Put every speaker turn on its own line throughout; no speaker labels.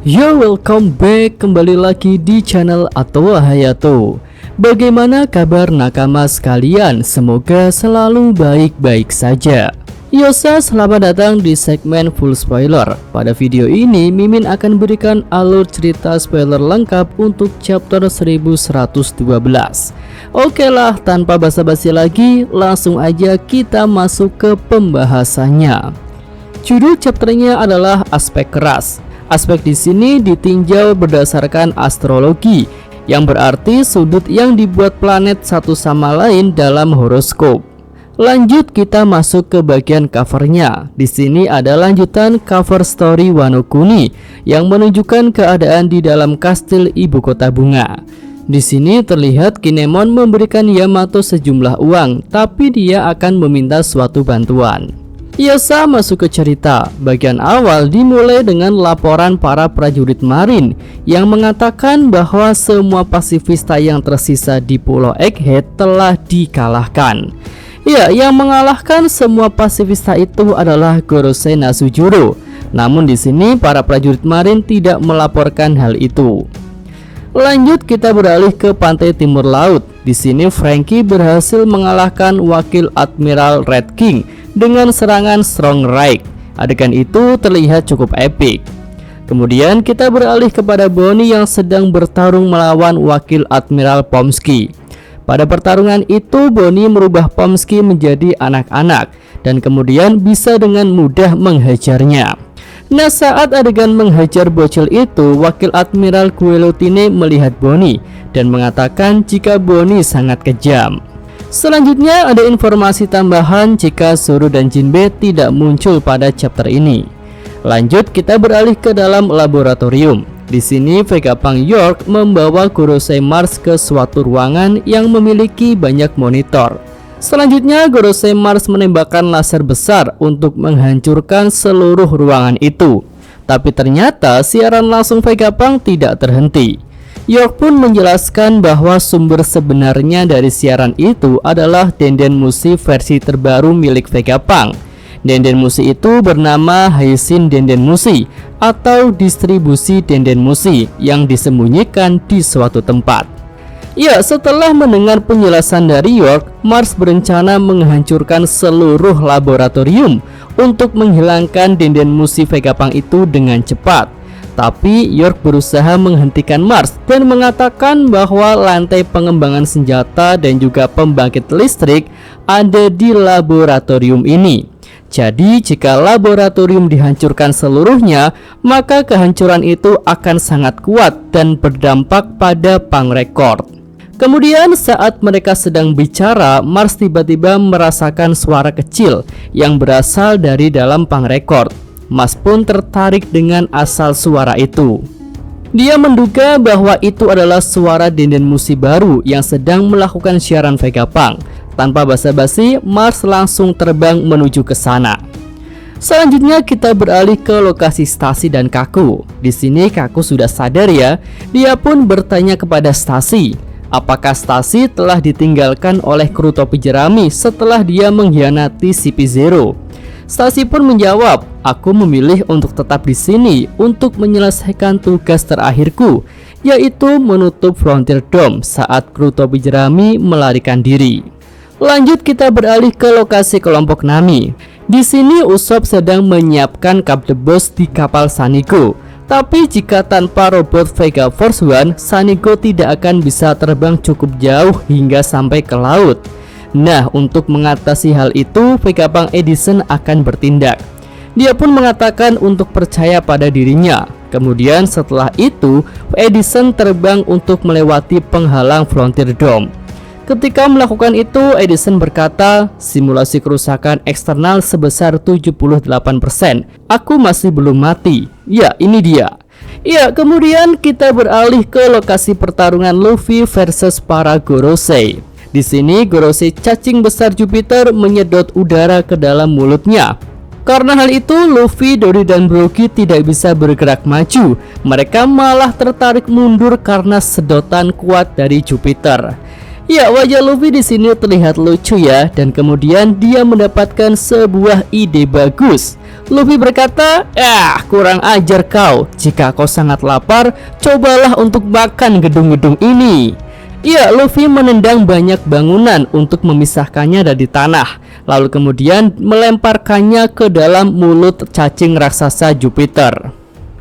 Yo, welcome back kembali lagi di channel Atowa Hayato. Bagaimana kabar nakama sekalian? Semoga selalu baik-baik saja. Yosa, selamat datang di segmen full spoiler. Pada video ini, Mimin akan berikan alur cerita spoiler lengkap untuk chapter 1112. Oke lah, tanpa basa-basi lagi, langsung aja kita masuk ke pembahasannya. Judul chapternya adalah aspek keras. Aspek di sini ditinjau berdasarkan astrologi, yang berarti sudut yang dibuat planet satu sama lain dalam horoskop. Lanjut kita masuk ke bagian covernya. Di sini ada lanjutan cover story Wano Kuni yang menunjukkan keadaan di dalam kastil ibu kota bunga. Di sini terlihat Kinemon memberikan Yamato sejumlah uang, tapi dia akan meminta suatu bantuan. Yosa masuk ke cerita. Bagian awal dimulai dengan laporan para prajurit marin yang mengatakan bahwa semua pasifista yang tersisa di Pulau Egghead telah dikalahkan. Ya, yang mengalahkan semua pasifista itu adalah Gorosei Nasujuro. Namun di sini para prajurit marin tidak melaporkan hal itu. Lanjut kita beralih ke pantai timur laut. Di sini Franky berhasil mengalahkan wakil Admiral Red King dengan serangan Strong Right. Adegan itu terlihat cukup epik. Kemudian kita beralih kepada Bonnie yang sedang bertarung melawan wakil Admiral Pomsky. Pada pertarungan itu Bonnie merubah Pomsky menjadi anak-anak dan kemudian bisa dengan mudah menghajarnya. Nah, saat adegan menghajar bocil itu, wakil Admiral Guillotine melihat Bonnie dan mengatakan jika Bonnie sangat kejam. Selanjutnya ada informasi tambahan jika Zoro dan Jinbe tidak muncul pada chapter ini. Lanjut kita beralih ke dalam laboratorium. Di sini Vegapunk York membawa Gorosei Mars ke suatu ruangan yang memiliki banyak monitor. Selanjutnya Gorosei Mars menembakkan laser besar untuk menghancurkan seluruh ruangan itu. Tapi ternyata siaran langsung Vegapunk tidak terhenti. York pun menjelaskan bahwa sumber sebenarnya dari siaran itu adalah Denden Mushi versi terbaru milik Vegapunk. Denden Mushi itu bernama Heishin Denden Mushi atau distribusi Denden Mushi yang disembunyikan di suatu tempat. Ya, setelah mendengar penjelasan dari York, Mars berencana menghancurkan seluruh laboratorium untuk menghilangkan Denden Mushi Vegapunk itu dengan cepat. Tapi York berusaha menghentikan Mars dan mengatakan bahwa lantai pengembangan senjata dan juga pembangkit listrik ada di laboratorium ini. Jadi jika laboratorium dihancurkan seluruhnya, maka kehancuran itu akan sangat kuat dan berdampak pada Punk Record. Kemudian saat mereka sedang bicara, Mars tiba-tiba merasakan suara kecil yang berasal dari dalam Punk Record. Mars pun tertarik dengan asal suara itu. Dia menduga bahwa itu adalah suara Denden Mushi baru yang sedang melakukan siaran Vegapunk. Tanpa basa-basi, Mars langsung terbang menuju ke sana. Selanjutnya kita beralih ke lokasi Stacy dan Kaku. Di sini Kaku sudah sadar ya. Dia pun bertanya kepada Stacy, apakah Stacy telah ditinggalkan oleh kru topi jerami setelah dia mengkhianati CP0. Stacy pun menjawab, aku memilih untuk tetap di sini untuk menyelesaikan tugas terakhirku, yaitu menutup Frontier Dome saat kru topi jerami melarikan diri. Lanjut kita beralih ke lokasi kelompok Nami. Di sini Usopp sedang menyiapkan Cup the Boss di kapal Sanigo. Tapi jika tanpa robot Vega Force One, Sanigo tidak akan bisa terbang cukup jauh hingga sampai ke laut. Nah, untuk mengatasi hal itu, Vegapunk Edison akan bertindak. Dia pun mengatakan untuk percaya pada dirinya. Kemudian setelah itu, Edison terbang untuk melewati penghalang Frontier Dome. Ketika melakukan itu, Edison berkata, simulasi kerusakan eksternal sebesar 78%. Aku masih belum mati. Ya, ini dia. Ya, kemudian kita beralih ke lokasi pertarungan Luffy versus para Gorosei. Di sini Gorosei cacing besar Jupiter menyedot udara ke dalam mulutnya. Karena hal itu, Luffy, Dory, dan Brogy tidak bisa bergerak maju. Mereka malah tertarik mundur karena sedotan kuat dari Jupiter. Ya, wajah Luffy di sini terlihat lucu ya, dan kemudian dia mendapatkan sebuah ide bagus. Luffy berkata, kurang ajar kau. Jika kau sangat lapar, cobalah untuk makan gedung-gedung ini." Ya, Luffy menendang banyak bangunan untuk memisahkannya dari tanah, lalu kemudian melemparkannya ke dalam mulut cacing raksasa Jupiter.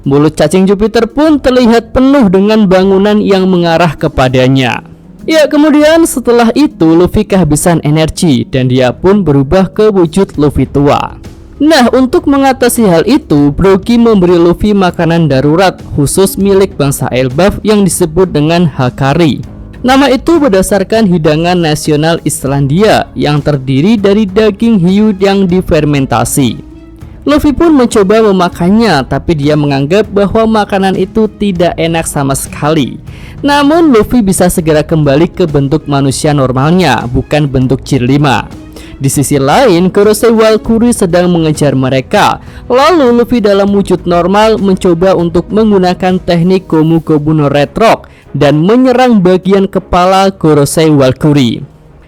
Mulut cacing Jupiter pun terlihat penuh dengan bangunan yang mengarah kepadanya. Ya, kemudian setelah itu Luffy kehabisan energi dan dia pun berubah ke wujud Luffy tua. Nah, untuk mengatasi hal itu, Brogy memberi Luffy makanan darurat khusus milik bangsa Elbaf yang disebut dengan Hakari. Nama itu berdasarkan hidangan nasional Islandia yang terdiri dari daging hiu yang difermentasi. Luffy pun mencoba memakannya, tapi dia menganggap bahwa makanan itu tidak enak sama sekali. Namun Luffy bisa segera kembali ke bentuk manusia normalnya, bukan bentuk Gear 5. Di sisi lain, Gorosei Valkyrie sedang mengejar mereka. Lalu Luffy dalam wujud normal mencoba untuk menggunakan teknik Gomu Gomu no Red Rock dan menyerang bagian kepala Gorosei Valkyrie.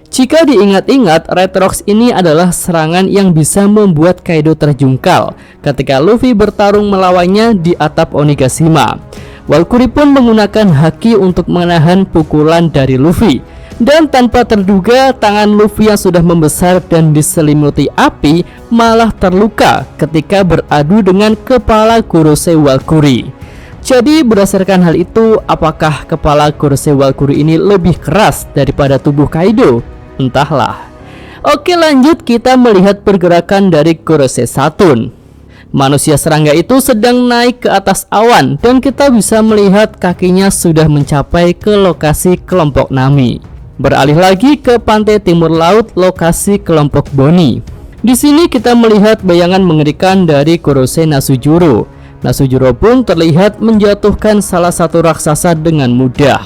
Jika diingat-ingat, Red Rocks ini adalah serangan yang bisa membuat Kaido terjungkal ketika Luffy bertarung melawannya di atap Onigashima. Valkyrie pun menggunakan haki untuk menahan pukulan dari Luffy. Dan tanpa terduga, tangan Luffy yang sudah membesar dan diselimuti api malah terluka ketika beradu dengan kepala Gorosei Valkyrie. Jadi berdasarkan hal itu, apakah kepala Gorosei Valkyrie ini lebih keras daripada tubuh Kaido? Entahlah. Oke, lanjut kita melihat pergerakan dari Gorosei Saturn. Manusia serangga itu sedang naik ke atas awan dan kita bisa melihat kakinya sudah mencapai ke lokasi kelompok Nami. Beralih lagi ke pantai timur laut lokasi kelompok Boni. Di sini kita melihat bayangan mengerikan dari Gorosei Nasujuro. Nasujuro pun terlihat menjatuhkan salah satu raksasa dengan mudah.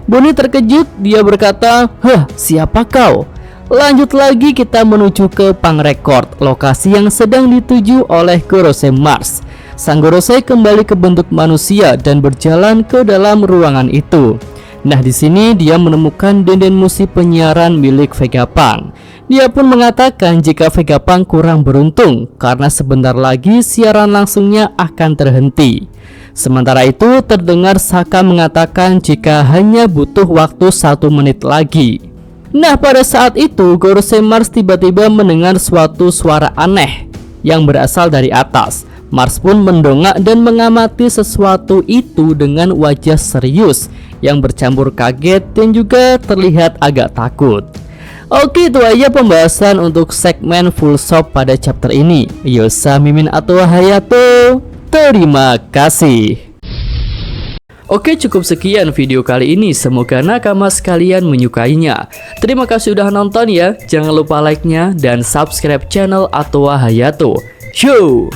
Boni terkejut, dia berkata, siapa kau?" Lanjut lagi kita menuju ke Pangrecord, lokasi yang sedang dituju oleh Gorosei Mars. Sang Gorosei kembali ke bentuk manusia dan berjalan ke dalam ruangan itu. Nah, di sini dia menemukan Denden Mushi penyiaran milik Vegapunk. Dia pun mengatakan jika Vegapunk kurang beruntung karena sebentar lagi siaran langsungnya akan terhenti. Sementara itu terdengar Saka mengatakan jika hanya butuh waktu 1 menit lagi. Nah, pada saat itu Gorosei Mars tiba-tiba mendengar suatu suara aneh yang berasal dari atas. Mars pun mendongak dan mengamati sesuatu itu dengan wajah serius yang bercampur kaget dan juga terlihat agak takut. Oke, itu aja pembahasan untuk segmen full shop pada chapter ini. Yosa Mimin atau Hayato. Terima kasih. Oke, cukup sekian video kali ini. Semoga nakama sekalian menyukainya. Terima kasih sudah nonton ya. Jangan lupa like-nya dan subscribe channel Atowa Hayato. Show!